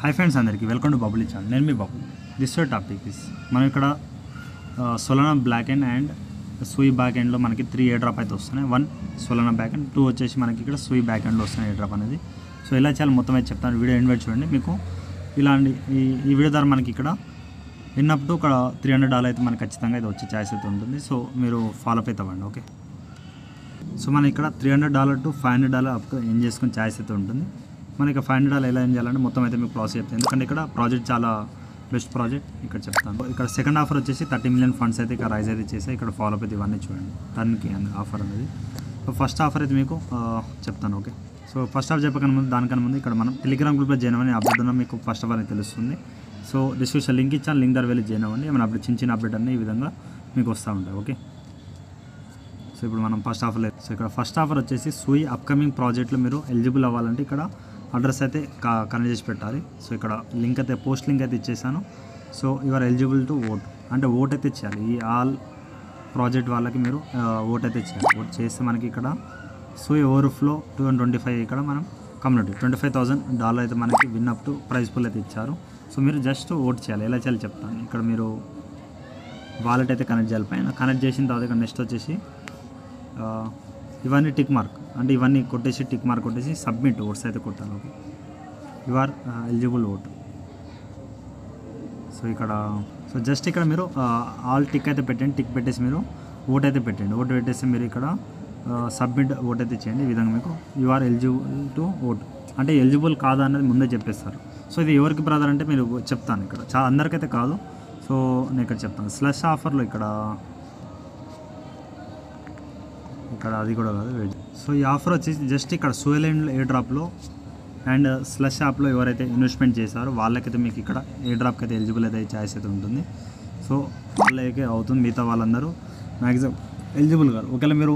Hi friends, అందరికీ welcome to Bubble channel. నేను మీ బబుల్. దిస్ టాపిక్ ఇస్ మనం ఇక్కడ Solana block and Sui back ఎండ్లో మనకి 3 ఎయిర్ డ్రాప్ అయితే వస్తున్నాయి. 1 సోలానా బ్యాక్ అండ్ 2 వచ్చేసి మనకి ఇక్కడ సూయి బ్యాక్ ఎండ్లో వస్తున్నాయి ఎయిర్ డ్రాప్ అనేది. సో ఎలా చేయాలి మొత్తం అయితే చెప్తాను. వీడియో ఎండ్ చూడండి. మీకు ఇలాంటి ఈ వీడియో ద్వారా మనకి ఇక్కడ అప్ టు ఇక్కడ $300 అయితే మనకి ఖచ్చితంగా అయితే వచ్చే ఛాయిస్ అయితే ఉంటుంది. సో మీరు ఫాలో అప్ అయితే అవ్వండి. ఓకే, సో మనం ఇక్కడ $300 to $500 అప్ టు ఏం చేసుకుని ఛాయిస్ అయితే ఉంటుంది. మనకి $500 ఎలా ఏం చేయాలంటే మొత్తం అయితే మీకు ప్రాసెస్ చెప్తాను. ఎందుకంటే ఇక్కడ ప్రాజెక్ట్ చాలా బెస్ట్ ప్రాజెక్ట్ ఇక్కడ చెప్తాను. ఇక్కడ సెకండ్ ఆఫర్ వచ్చేసి 30 million ఫండ్స్ అయితే ఇక్కడ రైజ్ అయితే చేసి ఇక్కడ ఫాలో అప్ అయితే ఇవన్నీ చూడండి. టర్న్కి ఆఫర్ అనేది. సో ఫస్ట్ ఆఫర్ అయితే మీకు చెప్తాను. ఓకే, సో ఫస్ట్ ఆఫ్ చెప్పకన్నా ముందు దానికన్నా ముందు ఇక్కడ మనం టెలిగ్రామ్ గ్రూప్లో జాయిన్ అవ్వని అప్డేట్ ఉన్నా మీకు ఫస్ట్ ఆఫ్ అనేది తెలుస్తుంది. సో డిస్క్రిప్షన్ లింక్ ఇచ్చాను, లింక్ ద్వారా వెళ్ళి జాయిన్ అవ్వండి. ఏమైనా అప్డేట్ చిన్న అప్డేట్ అన్నీ ఈ విధంగా మీకు వస్తూ ఉంటాయి. ఓకే, సో ఇప్పుడు మనం ఫస్ట్ ఆఫర్ లేదు. సో ఇక్కడ ఫస్ట్ ఆఫర్ వచ్చేసి సూయి అప్కమింగ్ ప్రాజెక్ట్లో మీరు ఎలిజిబుల్ అవ్వాలంటే ఇక్కడ అడ్రస్ అయితే కనెక్ట్ చేసి పెట్టాలి. సో ఇక్కడ లింక్ అయితే పోస్ట్ లింక్ అయితే ఇచ్చేసాను. So you are eligible to vote అంటే ఓట్ అయితే చేయాలి. ఈ ఆల్ ప్రాజెక్ట్ వాళ్ళకి మీరు ఓట్ అయితే చేయాలి. ఓట్ చేస్తే మనకి ఇక్కడ సూయి ఓవర్ఫ్లో 2025 ఇక్కడ మనం కమ్యూనిటీ $25,000 అయితే మనకి win up to prize pool అయితే ఇచ్చారు. సో మీరు జస్ట్ ఓట్ చేయాలి. ఎలా చేయాలి చెప్తాను. ఇక్కడ మీరు వాలెట్ అయితే కనెక్ట్ చేయాలి. పైన కనెక్ట్ చేసిన తర్వాత ఇక్కడ నెక్స్ట్ వచ్చేసి ఇవన్నీ టిక్ మార్క్ అంటే ఇవన్నీ కొట్టేసి టిక్ మార్క్ కొట్టేసి సబ్మిట్ ఓట్స్ అయితే కొట్టాలి. Okay, you are eligible vote. So ఇక్కడ సో జస్ట్ ఇక్కడ మీరు ఆల్ టిక్ అయితే పెట్టండి. టిక్ పెట్టేసి మీరు ఓట్ అయితే పెట్టండి. ఓట్ పెట్టేసి మీరు ఇక్కడ సబ్మిట్ ఓట్ అయితే చేయండి. ఈ విధంగా మీకు you are eligible to vote అంటే ఎలిజిబుల్ కాదా అనేది ముందే చెప్పేస్తారు. సో ఇది ఎవరికి బ్రదర్ అంటే మీరు చెప్తాను. ఇక్కడ చాలా అందరికైతే కాదు. సో నేను ఇక్కడ చెప్తాను. స్లష్ ఆఫర్లో ఇక్కడ అది కూడా కాదు. సో ఈ ఆఫర్ వచ్చేసి జస్ట్ ఇక్కడ సోయల్ ఎయిర్ డ్రాప్లో అండ్ స్లష్ యాప్లో ఎవరైతే ఇన్వెస్ట్మెంట్ చేశారో వాళ్ళకైతే మీకు ఇక్కడ ఎయిర్ డ్రాప్కి అయితే ఎలిజిబుల్ అయితే ఛాయిస్ అయితే ఉంటుంది. సో వాళ్ళకే అవుతుంది. మిగతా వాళ్ళందరూ మ్యాక్సిమం ఎలిజిబుల్ కాదు. ఒకవేళ మీరు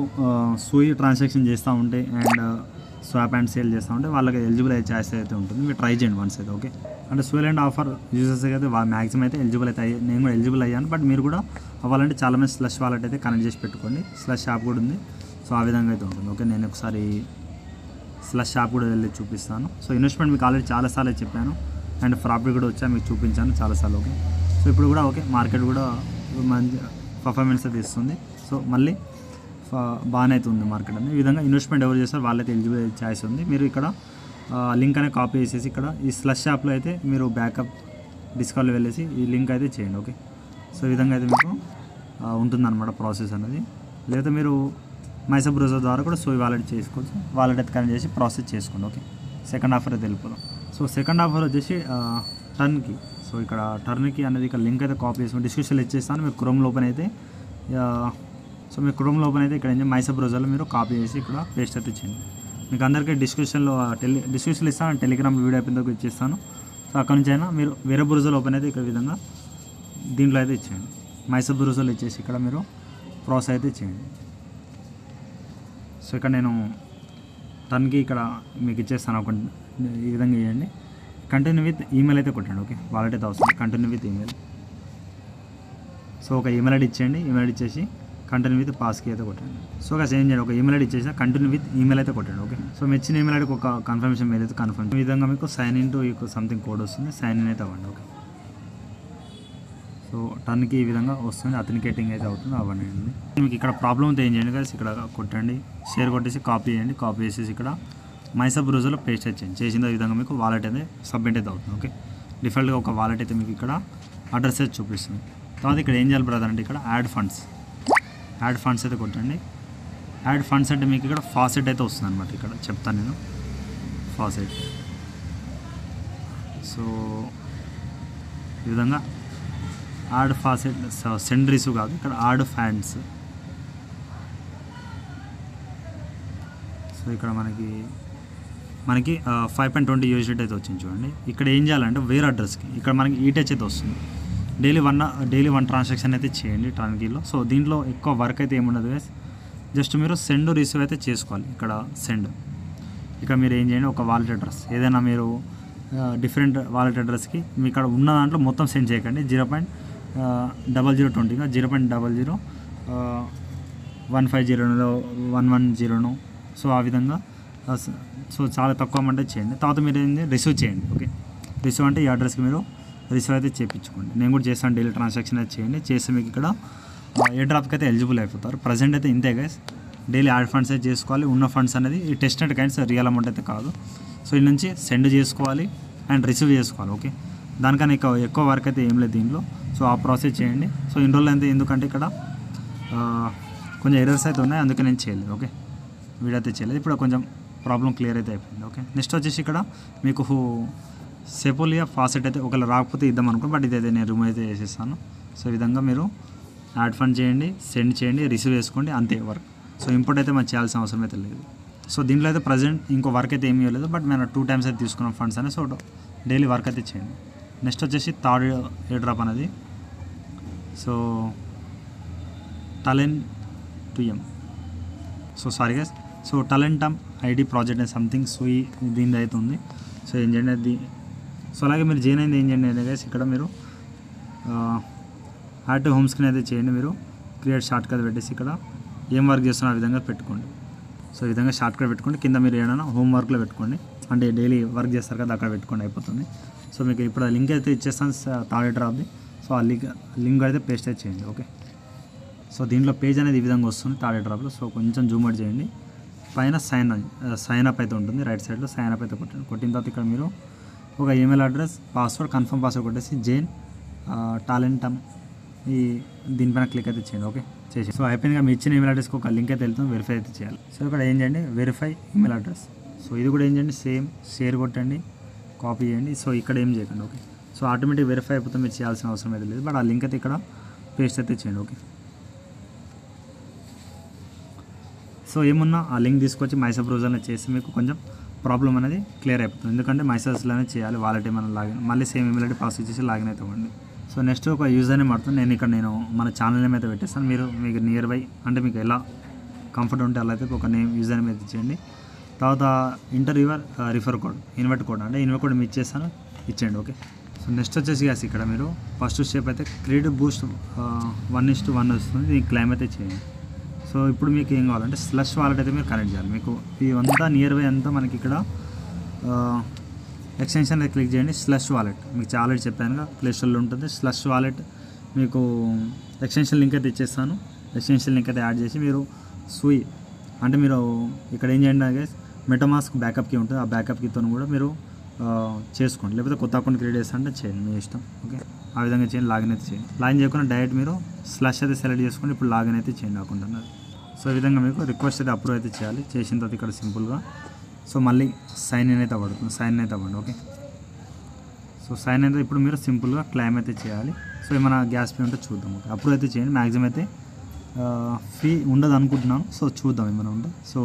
సూయి ట్రాన్సాక్షన్ చేస్తూ ఉంటే అండ్ స్వాప్ అండ్ సేల్ చేస్తూ ఉంటే వాళ్ళకి ఎలిజిబుల్ అయ్యే ఛాయిస్ అయితే ఉంటుంది. మీరు ట్రై చేయండి వన్స్ అయితే. ఓకే, అంటే సోయల్ అండ్ ఆఫర్ యూజర్స్ అయితే మ్యాక్సిమం అయితే ఎలిజిబుల్ అయితే నేను కూడా ఎలిజిబుల్ అయ్యాను. బట్ మీరు కూడా అవ్వాలంటే చాలామంది స్లష్ వాలెట్ అయితే కనెక్ట్ చేసి పెట్టుకోండి. స్లష్ యాప్ కూడా ఉంది. సో ఆ విధంగా అయితే ఉంటుంది. ఓకే, నేను ఒకసారి స్లష్ యాప్ కూడా వెళ్ళి చూపిస్తాను. సో ఇన్వెస్ట్మెంట్ మీకు ఆల్రెడీ చాలాసార్లు చెప్పాను అండ్ ప్రాఫిట్ కూడా వచ్చా మీకు చూపించాను చాలాసార్లు. ఓకే, సో ఇప్పుడు కూడా ఓకే మార్కెట్ కూడా మంచి పర్ఫార్మెన్స్ అయితే ఇస్తుంది. సో మళ్ళీ బాగానే అయితే ఉంది మార్కెట్ అనేది. ఈ విధంగా ఇన్వెస్ట్మెంట్ ఎవరు చేస్తారో వాళ్ళైతే ఎలిజిబుల్ ఛాయిస్ ఉంది. మీరు ఇక్కడ లింక్ అనేది కాపీ చేసేసి ఇక్కడ ఈ స్లష్ యాప్లో అయితే మీరు బ్యాకప్ డిస్కౌంట్లో వెళ్ళేసి ఈ లింక్ అయితే చేయండి. ఓకే, సో ఈ విధంగా అయితే మీకు ఉంటుందన్నమాట ప్రాసెస్ అనేది. లేదా మీరు మైసా బ్రౌజర్ ద్వారా కూడా సోయి వాలెట్ చేసుకోవచ్చు. వాలెట్ అయితే కనెక్ట్ చేసి ప్రాసెస్ చేసుకోండి. ఓకే, సెకండ్ ఆఫర్ అయితే వెళ్ళిపోదాం. సో సెకండ్ ఆఫర్ వచ్చేసి టర్న్కి. సో ఇక్కడ టర్న్కి అనేది ఇక్కడ లింక్ అయితే కాపీ చేసుకుని డిస్క్రిప్షన్లో ఇచ్చేస్తాను. మీరు క్రోమ్లో ఓపెన్ అయితే ఇక్కడ ఏం మైసా బ్రౌజర్లో మీరు కాపీ చేసి ఇక్కడ పేస్ట్ అయితే చేయండి. మీకు అందరికీ డిస్క్రిప్షన్లో ఇస్తాను. టెలిగ్రామ్ వీడియో అయిపోయిందో ఇచ్చేస్తాను. సో అక్కడ నుంచి అయినా మీరు వేరే బ్రౌజర్లో ఓపెన్ అయితే ఇక్కడ విధంగా దీంట్లో అయితే ఇచ్చేయండి. మైసా బ్రౌజర్లో ఇచ్చేసి ఇక్కడ మీరు ప్రాసెస్ అయితే చేయండి. సో ఇక్కడ నేను టర్న్కి ఇక్కడ మీకు ఇచ్చేస్తాను. ఒక ఈ విధంగా చేయండి. కంటిన్యూ విత్ ఈమెయిల్ అయితే కొట్టండి. ఓకే, వాలెట్ అయితే అవసరం. Continue with email. సో ఒక ఈమెయిల్ ఐడి ఇచ్చేయండి. ఈమెయిల్ ఐడి ఇచ్చేసి కంటిన్యూ విత్ పాస్కి అయితే కొట్టండి. సో ఒక సేమ్ చేయండి. ఒక ఈమెయిల్ ఐడి ఇచ్చేసి కంటిన్యూ విత్ ఈమెయిల్ అయితే కొట్టండి. ఓకే, సో మీ ఇచ్చిన ఈమెయిల్ ఐడికి ఒక కన్ఫర్మేషన్ మెయిల్ అయితే కన్ఫర్మ్. ఈ విధంగా మీకు sign in to something code వస్తుంది. సైన్ ఇన్ అయితే అవ్వండి. ఓకే, సో టర్న్కి ఈ విధంగా వస్తుంది. అథెంటికేటింగ్ అయితే అవుతుంది. అవ్వండి. మీకు ఇక్కడ ప్రాబ్లం అయితే ఏం చేయండి guys, ఇక్కడ కొట్టండి, షేర్ కొట్టేసి కాపీ చేయండి. కాపీ చేసేసి ఇక్కడ మైసా బ్రౌజర్లో పేస్ట్ చేయండి. చేసిన విధంగా మీకు వాలెట్ అయితే సబ్మిట్ అయితే అవుతుంది. ఓకే, డిఫాల్ట్గా ఒక వాలెట్ అయితే మీకు ఇక్కడ అడ్రస్ అయితే చూపిస్తుంది. తర్వాత ఇక్కడ ఏం చేయాలి బ్రదర్ అంటే ఇక్కడ యాడ్ ఫండ్స్ అయితే కొట్టండి. యాడ్ ఫండ్స్ అంటే మీకు ఇక్కడ ఫాసెట్ అయితే వస్తుంది అనమాట. ఇక్కడ చెప్తాను నేను ఫాసెట్. సో ఈ విధంగా యాడ్ ఫాసెట్ సెండ్ రిసీవ్ కాదు, ఇక్కడ యాడ్ ఫండ్స్. సో ఇక్కడ మనకి 5.20 USD అయితే వచ్చింది చూడండి. ఇక్కడ ఏం చేయాలంటే వేరే అడ్రస్కి ఇక్కడ మనకి ఈటచ్ అయితే వస్తుంది. డైలీ వన్ ట్రాన్సాక్షన్ అయితే చేయండి టర్న్కీలో. సో దీంట్లో ఎక్కువ వర్క్ అయితే ఏముండదు గైస్. జస్ట్ మీరు సెండ్ రిసీవ్ అయితే చేసుకోవాలి. ఇక్కడ సెండ్ ఇక్కడ మీరు ఏం చేయండి, ఒక వాలెట్ అడ్రస్ ఏదైనా మీరు డిఫరెంట్ వాలెట్ అడ్రస్కి మీ ఇక్కడ ఉన్న దాంట్లో మొత్తం సెండ్ చేయకండి. 0.0020 0.00150110 సో ఆ విధంగా సో చాలా తక్కువ అమౌంట్ చేయండి. తర్వాత మీరు ఏంటి రిసీవ్ చేయండి. ఓకే, రిసీవ్ అంటే ఈ అడ్రస్కి మీరు రిసీవ్ అయితే చేయించుకోండి. నేను కూడా చేస్తాను, డైలీ ట్రాన్సాక్షన్ అయితే చేయండి. చేస్తే మీకు ఇక్కడ ఎయిర్ డ్రాప్కి అయితే ఎలిజిబుల్ అయిపోతారు. ప్రజెంట్ అయితే ఇంతే గైస్, డైలీ యాడ్ ఫండ్స్ అయితే చేసుకోవాలి. ఉన్న ఫండ్స్ అనేది ఈ టెస్టెడ్ కైండ్స్, రియల్ అమౌంట్ అయితే కాదు. సో ఈ నుంచి సెండ్ చేసుకోవాలి అండ్ రిసీవ్ చేసుకోవాలి. ఓకే, దానికన్నా ఎక్కువ వర్క్ అయితే ఏం లేదు దీంట్లో. సో ఆ ప్రాసెస్ చేయండి. సో ఇన్ని రోజులు అయితే ఎందుకంటే ఇక్కడ కొంచెం ఎర్రర్స్ అయితే ఉన్నాయి, అందుకే నేను చేయలేదు. ఓకే, వీడియో అయితే చేయలేదు. ఇప్పుడు కొంచెం ప్రాబ్లం క్లియర్ అయితే అయిపోయింది. ఓకే, నెక్స్ట్ వచ్చేసి ఇక్కడ మీకు సెపోలియా ఫాసెట్ అయితే ఒకవేళ రాకపోతే ఇద్దాం అనుకోండి, బట్ ఇదైతే నేను రిమూవ్ అయితే చేసేస్తాను. సో ఈ విధంగా మీరు యాడ్ ఫండ్ చేయండి, సెండ్ చేయండి, రిసీవ్ చేసుకోండి, అంతే వర్క్. సో ఇంపోర్ట్ అయితే మనం చేయాల్సిన అవసరం అయితే లేదు. సో దీంట్లో అయితే ప్రజెంట్ ఇంకో వర్క్ అయితే ఏమీ లేదు, బట్ మేము 2 times అయితే తీసుకున్నాం ఫండ్స్ అని. సో డైలీ వర్క్ అయితే చేయండి. నెక్స్ట్ వచ్చేసి థర్డ్ ఎయిర్ డ్రాప్ అనేది so Talentum. So sorry guys, so Talentum ID project and something దీనిది అయితే ఉంది. సో ఏం చేయండి అది. సో అలాగే మీరు జాయిన్ అయింది ఏం చేయండి అంటే గైస్, ఇక్కడ మీరు యాడ్ టు హోమ్ స్క్రీన్ అయితే చేయండి. మీరు క్రియేట్ షార్ట్ కట్ పెట్టేసి ఇక్కడ ఏం వర్క్ చేస్తున్నా ఆ విధంగా పెట్టుకోండి. సో ఈ విధంగా షార్ట్ కట్ పెట్టుకోండి. కింద మీరు ఏమైనా హోమ్ వర్క్లో పెట్టుకోండి, అంటే డైలీ వర్క్ చేస్తారు కదా అక్కడ పెట్టుకోండి, అయిపోతుంది. సో మీకు ఇప్పుడు ఆ లింక్ అయితే ఇచ్చేస్తాను థర్డ్ డ్రాప్ది. సో ఆ లింక్ అయితే పేస్ట్ అయితే చేయండి. ఓకే, సో దీంట్లో పేజ్ అనేది ఈ విధంగా వస్తుంది థర్డ్ డ్రాప్లో. సో కొంచెం జూమ్ అవుట్ చేయండి. పైన సైన్ అప్ అయితే ఉంటుంది, రైట్ సైడ్లో సైన్ అప్ అయితే కొట్టండి. కొట్టిన తర్వాత ఇక్కడ మీరు ఒక email address, password, confirm password కొట్టేసి జైన్ టాలెంటమ్ దీనిపైన క్లిక్ అయితే చేయండి. ఓకే, చేసి సో అయిపోయిందిగా. మీ ఇచ్చిన ఈమెయిల్ అడ్రస్కి ఒక లింక్ అయితే వెళ్తుంది, వెరిఫై అయితే చేయాలి. సో ఇక్కడ ఏం చేయండి, వెరిఫై ఈమెయిల్ అడ్రస్. సో ఇది కూడా ఏం చేయండి, సేమ్ షేర్ కొట్టండి, కాపీ చేయండి. సో ఇక్కడ ఏం చేయకండి. ఓకే, సో ఆటోమేటిక్ వెరిఫై అయిపోతుంది, మీరు చేయాల్సిన అవసరం అయితే లేదు, బట్ ఆ లింక్ అయితే ఇక్కడ పేస్ట్ అయితే చేయండి. ఓకే, సో ఏమున్నా ఆ లింక్ తీసుకొచ్చి మైసా బ్రౌజర్లో చేస్తే మీకు కొంచెం ప్రాబ్లం అనేది క్లియర్ అయిపోతుంది. ఎందుకంటే మైసాస్లోనే చేయాలి, వాలెట్ ఏమైనా లాగిన్, మళ్ళీ సేమ్ ఈమెయిల్ ఐడి పాస్ చేసి లాగిన్ అయితే ఇవ్వండి. సో నెక్స్ట్ ఒక యూజర్ నేమ్ పడుతుంది. నేను మన ఛానల్ నేమ్ అయితే పెట్టేస్తాను. మీకు నియర్ బై అంటే మీకు ఎలా కంఫర్ట్ ఉంటే అలా అయితే ఒక యూజర్ నేమ్ అయితే ఇచ్చేయండి. తర్వాత enter your refer code, invite code అంటే ఇన్వర్ట్ కోడ్ మీకు ఇచ్చేస్తాను, ఇచ్చేయండి. ఓకే, సో నెక్స్ట్ వచ్చేసి గాస్ ఇక్కడ మీరు ఫస్ట్ స్టెప్ అయితే క్రెడిట్ బూస్ట్ 1:1 వస్తుంది, దీనికి క్లైమ్ అయితే చేయండి. సో ఇప్పుడు మీకు ఏం కావాలంటే స్లష్ వాలెట్ అయితే మీరు కనెక్ట్ చేయాలి. మీకు ఇవంతా నియర్ బై అంతా మనకి ఇక్కడ ఎక్స్టెన్షన్ అయితే క్లిక్ చేయండి. స్లష్ వాలెట్ మీకు ఆల్రెడీ చెప్పాను, ప్లే స్టోర్లో ఉంటుంది. స్లష్ వాలెట్ మీకు ఎక్స్టెన్షన్ లింక్ అయితే ఇచ్చేస్తాను. ఎక్స్టెన్షన్ లింక్ అయితే యాడ్ చేసి మీరు అంటే మీరు ఇక్కడ ఏం చేయండి గైస్, మెటామాస్క్ బ్యాకప్ కీ ఉంటుంది, ఆ బ్యాకప్ కీతో కూడా మీరు చేసుకోండి. లేకపోతే కొత్త అకౌంట్ క్రియేట్ చేస్తా అంటే చేయండి, మీ ఇష్టం. ఓకే, ఆ విధంగా చేయండి. లాగిన్ అయితే చేయండి. లాగిన్ చేయకుండా డైరెక్ట్ మీరు స్లష్ అయితే సెలెక్ట్ చేసుకోండి. ఇప్పుడు లాగిన్ అయితే చేయండి అకౌంట్ అన్నది. సో ఈ విధంగా మీకు రిక్వెస్ట్ అయితే అప్రూవ్ అయితే చేయాలి. చేసిన తర్వాత ఇక్కడ సింపుల్గా సో మళ్ళీ సైన్ ఇన్ అయితే పడుతుంది, సైన్ ఇన్ అయితే అవ్వండి. ఓకే, సో సైన్ అయితే ఇప్పుడు మీరు సింపుల్గా క్లైమ్ అయితే చేయాలి. సో ఏమైనా గ్యాస్ పే ఉంటే చూద్దాం. ఓకే, అప్రూవ్ అయితే చేయండి. మ్యాక్సిమం అయితే ఫీ ఉండదు అనుకుంటున్నాను. సో చూద్దాం ఏమైనా ఉంటే. సో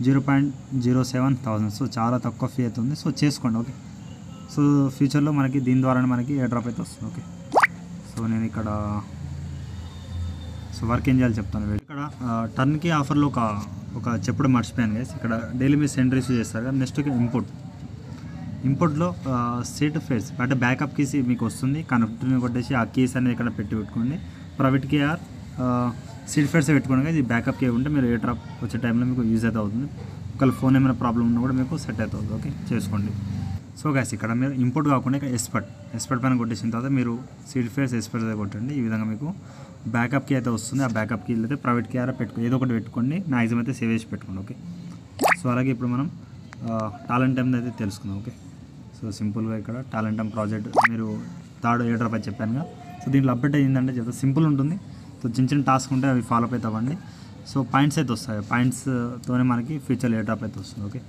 0.07,000, సో చాలా తక్కువ ఫీ అవుతుంది. సో చేసుకోండి. ఓకే, సో ఫ్యూచర్లో మనకి దీని ద్వారానే మనకి ఎయిర్ డ్రాప్ అయితే వస్తుంది. ఓకే, సో నేను ఇక్కడ సో వర్క్ ఏం చేయాలి చెప్తాను. ఇక్కడ టర్న్కి ఆఫర్లో ఒక చెప్పడం మర్చిపోయాను గైస్. ఇక్కడ డైలీ మీరు సెండ్ రిసీవ్ చేస్తారు కదా. నెక్స్ట్ ఇంపోర్ట్లో సెట్ ఫేస్ అంటే బ్యాకప్ కీస్ మీకు వస్తుంది, కనెక్ట్ని కొట్టేసి ఆ కీస్ అనేది ఇక్కడ పెట్టుకోండి. Private key or seed phrase పెట్టుకోండి. ఇది బ్యాకప్ కీ ఉంటే మీరు ఎయిర్ డ్రాప్ వచ్చే టైంలో మీకు యూజ్ అయితే అవుతుంది. ఒకవేళ ఫోన్ ఏమైనా ప్రాబ్లం ఉన్నా కూడా మీకు సెట్ అవుతుంది. ఓకే, చేసుకోండి. సో గైస్ ఇక్కడ మీరు ఇంపోర్ట్ కాకుండా ఇక్కడ ఎస్పర్ట్ పైన కొట్టేసిన తర్వాత మీరు సీట్ ఫేర్స్ ఎస్పర్ట్ అయితే కొట్టండి. ఈ విధంగా మీకు బ్యాకప్ కీ అయితే వస్తుంది. ఆ బ్యాకప్ కీ అయితే ప్రైవేట్ కీ ఆర్ ఏదో ఒకటి పెట్టుకోండి, మ్యాక్సిమం అయితే సేవ్ చేసి పెట్టుకోండి. ఓకే, సో అలాగే ఇప్పుడు మనం టాలెంటమ్ అయితే తెలుసుకుందాం. ఓకే, సో సింపుల్గా ఇక్కడ టాలెంటమ్ ప్రాజెక్ట్ మీరు థర్డ్ ఎయిర్ డ్రాప్ అయితే చెప్పానుగా. సో దీంట్లో అప్డేట్ అయ్యిందంటే చెప్తా, సింపుల్ ఉంటుంది. సో చిన్న టాస్క్ ఉంటే అవి ఫాలో అప్ అయితే అవ్వండి. సో పాయింట్స్ అయితే వస్తాయి, పాయింట్స్తోనే మనకి ఫ్యూచర్ ఎయిర్ డ్రాప్ అయితే వస్తుంది. ఓకే,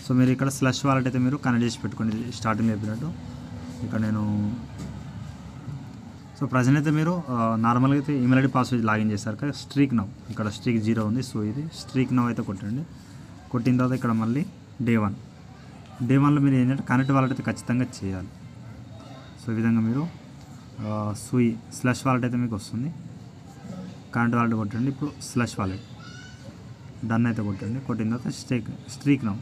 సో మీరు ఇక్కడ స్లష్ వాలెట్ అయితే మీరు కనెక్ట్ చేసి పెట్టుకోండి, స్టార్టింగ్ చెప్పినట్టు. ఇక్కడ సో ప్రజెంట్ అయితే మీరు నార్మల్గా అయితే ఈమెయిల్ ఐడి పాస్వర్డ్ లాగిన్ చేస్తారు కదా. స్ట్రీక్ నవ్ ఇక్కడ స్ట్రీక్ 0 ఉంది. సో ఇది స్ట్రీక్ నవ్ అయితే కొట్టండి. కొట్టిన తర్వాత ఇక్కడ మళ్ళీ డే 1లో మీరు ఏంటంటే కనెక్ట్ వాలెట్ అయితే ఖచ్చితంగా చేయాలి. సో ఈ విధంగా మీరు స్లష్ వాలెట్ అయితే మీకు వస్తుంది. కనెక్ట్ వాలెట్ కొట్టండి. ఇప్పుడు స్లష్ వాలెట్ డన్ అయితే కొట్టండి. కొట్టిన తర్వాత streak now.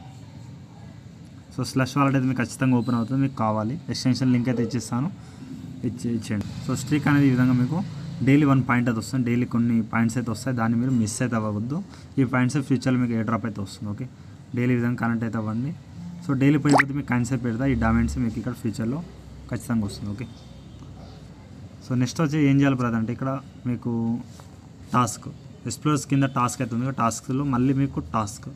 So slush wallet అయితే మీకు ఖచ్చితంగా ఓపెన్ అవుతుంది. మీకు కావాలి ఎక్స్టెన్షన్ లింక్ అయితే ఇచ్చేస్తాను, ఇచ్చేయండి. సో స్ట్రీక్ అనేది ఈ విధంగా మీకు డైలీ 1 పాయింట్ అయితే వస్తుంది. డైలీ కొన్ని పాయింట్స్ అయితే వస్తాయి, దాన్ని మీరు మిస్ అయితే అవ్వద్దు. ఈ పాయింట్స్ ఫ్యూచర్లో మీకు ఎయిర్ డ్రాప్ అయితే వస్తుంది. ఓకే, డైలీ విధంగా కనెక్ట్ అయితే అవ్వండి. సో డైలీ పోయిపోతే మీకు కాన్సెప్ట్ పెడతా ఈ డాక్యుమెంట్స్ మీకు ఇక్కడ ఫ్యూచర్లో ఖచ్చితంగా వస్తుంది. ఓకే, సో నెక్స్ట్ వచ్చి ఏం చేయాలి బ్రదర్ అంటే ఇక్కడ మీకు టాస్క్ ఎక్స్ప్లోర్స్ కింద టాస్క్ అయితే ఉంది. టాస్క్లో మళ్ళీ మీకు టాస్క్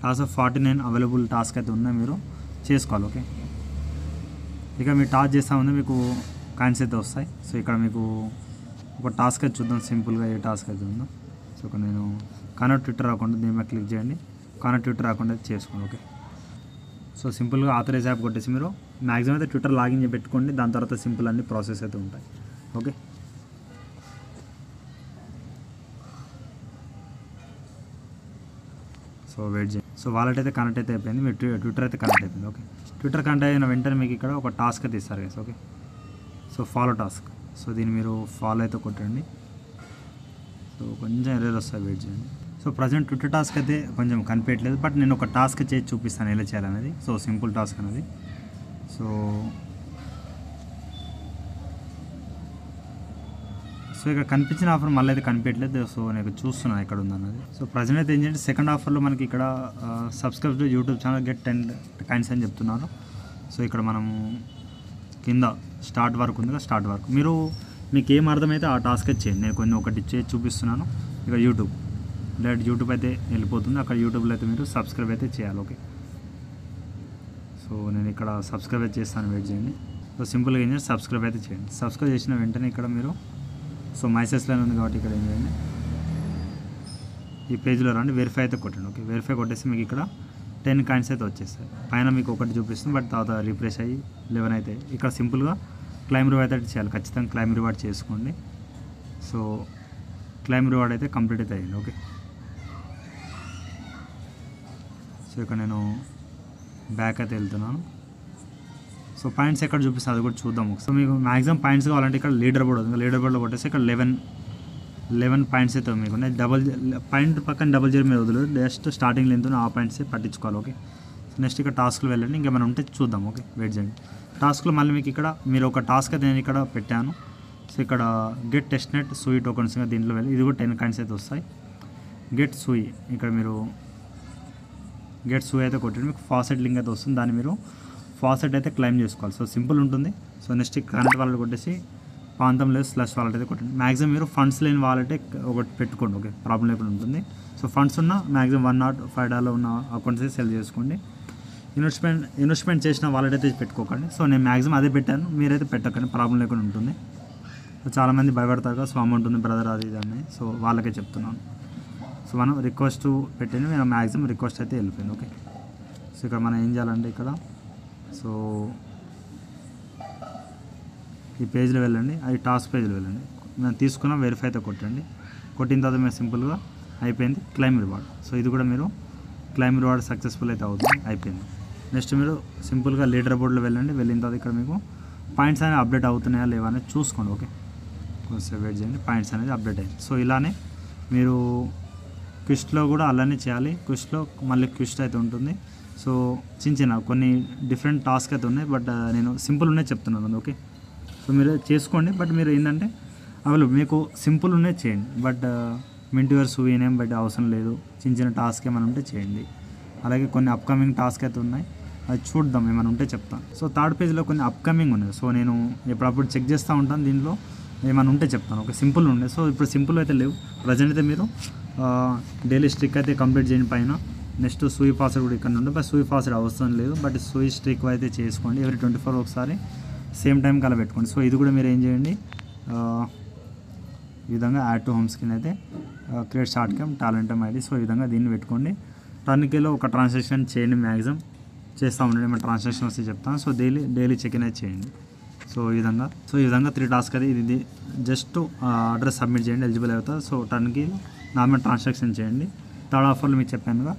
ఆఫ్ 49 అవైలబుల్ టాస్క్ అయితే ఉన్నాయి, మీరు చేసుకోవాలి. ఓకే, ఇక మీరు టాస్క్ చేస్తూ ఉంది మీకు కాయిన్స్ అయితే వస్తాయి. సో ఇక్కడ మీకు ఒక టాస్క్ అయితే చూద్దాం సింపుల్గా ఏ టాస్క్ అయితే ఉందో. సో ఇక్కడ నేను కనెక్ట్ ట్విట్టర్ అకౌంట్ దీని మీద క్లిక్ చేయండి, కనెక్ట్ ట్విట్టర్ అకౌంట్ అయితే చేసుకోండి. ఓకే, సో సింపుల్గా ఆథరైజ్ యాప్ కొట్టేసి మీరు మ్యాక్సిమం అయితే ట్విట్టర్ లాగిన్ చేసి పెట్టుకోండి, దాని తర్వాత సింపుల్ అన్ని ప్రాసెస్ అయితే ఉంటాయి. ఓకే, సో వెయిట్ చేయండి. సో వాలెట్ అయితే కనెక్ట్ అయితే అయిపోయింది, మీరు ట్విట్టర్ అయితే కనెక్ట్ అయిపోయింది. ఓకే, ట్విట్టర్ కనెక్ట్ అయిన వెంటనే మీకు ఇక్కడ ఒక టాస్క్ అయితే ఇస్తారు guys. Okay, so follow task, so దీన్ని మీరు ఫాలో అయితే కొట్టండి. సో కొంచెం ఎర్రర్ వస్తాయి, వెయిట్ చేయండి. సో ప్రజెంట్ ట్విట్టర్ టాస్క్ అయితే కొంచెం కనిపించట్లేదు, బట్ నేను ఒక టాస్క్ చేసి చూపిస్తాను ఎలా చేయాలనేది. సో సింపుల్ టాస్క్ అనేది. సో ఇక్కడ కనిపించిన ఆఫర్ మళ్ళీ అయితే కనిపించట్లేదు. సో నేను చూస్తున్నాను ఎక్కడ ఉందన్నది. సో ప్రజెంట్ అయితే ఏం చేయండి, సెకండ్ ఆఫర్లో మనకి ఇక్కడ subscribe to YouTube channel get 10 coins అని చెప్తున్నారు. సో ఇక్కడ మనము కింద స్టార్ట్ వర్క్ ఉంది కదా, స్టార్ట్ వర్క్ మీకు ఏం అర్థమైతే ఆ టాస్క్ అయితే చేయండి. నేను కొన్ని ఒకటి చేసి చూపిస్తున్నాను. ఇక యూట్యూబ్ అయితే వెళ్ళిపోతుంది, అక్కడ యూట్యూబ్లో అయితే మీరు సబ్స్క్రైబ్ అయితే చేయాలి. ఓకే, సో నేను ఇక్కడ సబ్స్క్రైబ్ అయితే చేస్తాను, వెయిట్ చేయండి. సో సింపుల్గా ఏం చేయండి, సబ్స్క్రైబ్ అయితే చేయండి. సబ్స్క్రైబ్ చేసిన వెంటనే ఇక్కడ మీరు సో మైసెస్లో ఉంది కాబట్టి ఇక్కడ ఏం చేయండి, ఈ పేజ్లో రండి, వెరిఫై అయితే కొట్టండి. ఓకే, వెరిఫై కొట్టేసి మీకు ఇక్కడ 10 కాయిన్స్ అయితే వచ్చేస్తాయి. పైన మీకు ఒకటి చూపిస్తుంది, బట్ తర్వాత రీప్లేస్ అయ్యి 11 అయితే ఇక్కడ సింపుల్గా క్లైమ్ రివార్డ్ అయితే చేయాలి. ఖచ్చితంగా క్లైమ్ రివార్డ్ చేసుకోండి. సో క్లైమ్ రివార్డ్ అయితే కంప్లీట్ అయితే అయ్యింది. ఓకే, సో ఇక్కడ నేను బ్యాక్ అయితే వెళ్తున్నాను. సో పాయింట్స్ ఎక్కడ చూపిస్తుంది అది కూడా చూద్దాము. సో మీకు మ్యాక్సిమం పాయింట్స్ కావాలంటే ఇక్కడ లీడర్ బోర్డ్ ఉంది, లీడర్ బోర్డ్లో కొట్టేసి ఇక్కడ 11 పాయింట్స్ అయితే మీకు డబల్ పాయింట్ పక్కన డబల్ జీరో మీద వదలదు, జస్ట్ స్టార్టింగ్ లెంత్ ఆ పాయింట్స్ పట్టించుకోవాలి. ఓకే, నెక్స్ట్ ఇక్కడ టాస్క్లు వెళ్ళండి, ఇంకేమైనా ఉంటే చూద్దాం. ఓకే, వెయిట్ చేయండి. టాస్క్లో మళ్ళీ మీకు ఇక్కడ మీరు ఒక టాస్క్ అయితే నేను ఇక్కడ పెట్టాను. సో ఇక్కడ గెట్ టెస్ట్నెట్ సూయి టోకన్స్ దీంట్లో వెళ్ళి ఇది కూడా 10 కాయిన్స్ అయితే వస్తాయి. గెట్ సూయి ఇక్కడ మీరు గెట్ సూయి అయితే కొట్టండి, మీకు ఫాసెట్ లింక్ అయితే వస్తుంది, దాన్ని మీరు ఫాసెట్ అయితే క్లైమ్ చేసుకోవాలి. సో సింపుల్ ఉంటుంది. సో నెక్స్ట్ కరెంట్ వాలెట్ కొట్టేసి ప్రాంతం లేదు స్లష్ వాలెట్ అయితే కొట్టండి. మ్యాక్సిమం మీరు ఫండ్స్ లేని వాలెట్ ఒకటి పెట్టుకోండి. ఓకే, ప్రాబ్లం లేకుండా ఉంటుంది. సో ఫండ్స్ ఉన్న మ్యాక్సిమం $105 ఉన్న అకౌంట్స్ అయితే సెల్ చేసుకోండి. ఇన్వెస్ట్మెంట్ చేసిన వాలెట్ అయితే పెట్టుకోకండి. సో నేను మ్యాక్సిమం అదే పెట్టాను, మీరైతే పెట్టకండి, ప్రాబ్లం లేకుండా ఉంటుంది. సో చాలామంది భయపడతారు కదా, సో అమౌంట్ ఉంది బ్రదర్ అది ఇది అని, సో వాళ్ళకే చెప్తున్నాను. సో మనం రిక్వెస్ట్ పెట్టండి, నేను మ్యాక్సిమం రిక్వెస్ట్ అయితే వెళ్ళిపోయింది. ఓకే, సో ఇక్కడ మనం ఏం చేయాలంటే ఇక్కడ సో ఈ పేజ్లో వెళ్ళండి, అది టాస్క్ పేజ్లో వెళ్ళండి, మేము తీసుకున్న వెరిఫై అయితే కొట్టండి. కొట్టిన తర్వాత మీరు సింపుల్గా అయిపోయింది క్లైమ్ రివార్డ్. సో ఇది కూడా మీరు క్లైమ్ రివార్డ్ సక్సెస్ఫుల్ అయితే అవుతుంది, అయిపోయింది. నెక్స్ట్ మీరు సింపుల్గా లీడర్ బోర్డ్లో వెళ్ళండి, వెళ్ళిన తర్వాత ఇక్కడ మీకు పాయింట్స్ అనేవి అప్డేట్ అవుతున్నాయా లేవా అనేది చూసుకోండి. ఓకే, కొంచెం వెయిట్ చేయండి, పాయింట్స్ అనేది అప్డేట్ అయ్యింది. సో ఇలానే మీరు క్విస్ట్లో కూడా అలానే చేయాలి. క్విస్ట్లో మళ్ళీ క్విస్ట్ అయితే ఉంటుంది. సో చిన్న కొన్ని డిఫరెంట్ టాస్క్ అయితే ఉన్నాయి, బట్ నేను సింపుల్ ఉన్నాయి చెప్తున్నాను. ఓకే, సో మీరు చేసుకోండి, బట్ మీరు ఏంటంటే మీకు సింపుల్ ఉన్నాయి చేయండి, but mint your సూయి name but అవసరం లేదు. చిన్న టాస్క్ ఏమైనా ఉంటే చేయండి. అలాగే కొన్ని అప్కమింగ్ టాస్క్ అయితే ఉన్నాయి, అది చూద్దాం, ఏమైనా ఉంటే చెప్తాను. సో థర్డ్ పేజ్లో కొన్ని అప్కమింగ్ ఉన్నాయి. సో నేను ఎప్పుడప్పుడు చెక్ చేస్తూ ఉంటాను, దీనిలో ఏమైనా ఉంటే చెప్తాను. ఓకే, సింపుల్ ఉండే. సో ఇప్పుడు సింపుల్ అయితే లేవు ప్రజెంట్. అయితే మీరు డైలీ స్ట్రిక్ అయితే కంప్లీట్ చేయని పైన నెక్స్ట్ సూయి పాస్వర్డ్ కూడా ఇక్కడ ఉండే, బట్ సూయి పాస్వర్డ్ అవసరం లేదు, బట్ సూయి స్ట్రిక్ అయితే చేసుకోండి. ఎవ్రీ 24 ఒకసారి సేమ్ టైం కలా పెట్టుకోండి. సో ఇది కూడా మీరు ఏం చేయండి, ఈ విధంగా యాడ్ టు హోమ్ స్క్రీన్ అయితే create shortcut Talentum ID. So ఈ విధంగా దీన్ని పెట్టుకోండి. టర్న్కేలో ఒక ట్రాన్సాక్షన్ చేయండి, మ్యాక్సిమం చేస్తూ ఉండండి, మన ట్రాన్సాక్షన్ వస్తే చెప్తాను. సో డైలీ చెక్ ఇన్ అయితే చేయండి. సో ఈ విధంగా 3 టాస్క్ అది ఇది జస్ట్ అడ్రస్ సబ్మిట్ చేయండి, ఎలిజిబుల్ అవుతుంది. సో టర్న్కి నార్మల్ ట్రాన్సాక్షన్ చేయండి. థర్డ్ ఆఫర్లో మీకు చెప్పానుగా,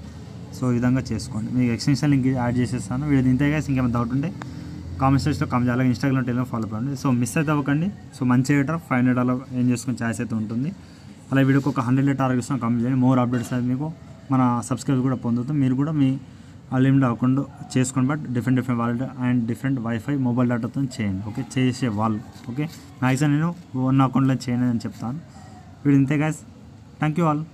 సో ఈ విధంగా చేసుకోండి. మీకు ఎక్స్టెన్షన్ లింక్ యాడ్ చేసేస్తాను. వీడియో ఇంతేగా, ఇంకేమైనా డౌట్ ఉంటే కామెంట్ సెక్షన్లో కామెంట్ చేయాలి, ఇన్స్టాగ్రామ్ టెలిగ్రామ్ ఫాలో అవ్వండి. సో మిస్ అయితే అవ్వకండి. సో మంచి రేటర్ $500 ఏం చేసుకుని ఛాయిస్ అయితే ఉంటుంది. అలా వీడియోకి ఒక 100 టార్గెట్ ఇస్తాం, కామెంట్ చేయండి. మోర్ అప్డేట్స్ అయితే మీకు మన సబ్స్క్రైబ్ కూడా పొందుతాం. మీరు కూడా మీ అన్లిమిటెడ్ అకౌంట్ చేసుకోండి, but different wallet and different wifi mobile డేటాతో చేయండి. ఓకే, చేసే వాళ్ళు. ఓకే, మ్యాక్సిమం నేను 1 అకౌంట్లో చేయను అని చెప్తాను. వీడు ఇంతే గైస్, థ్యాంక్ యూ ఆల్.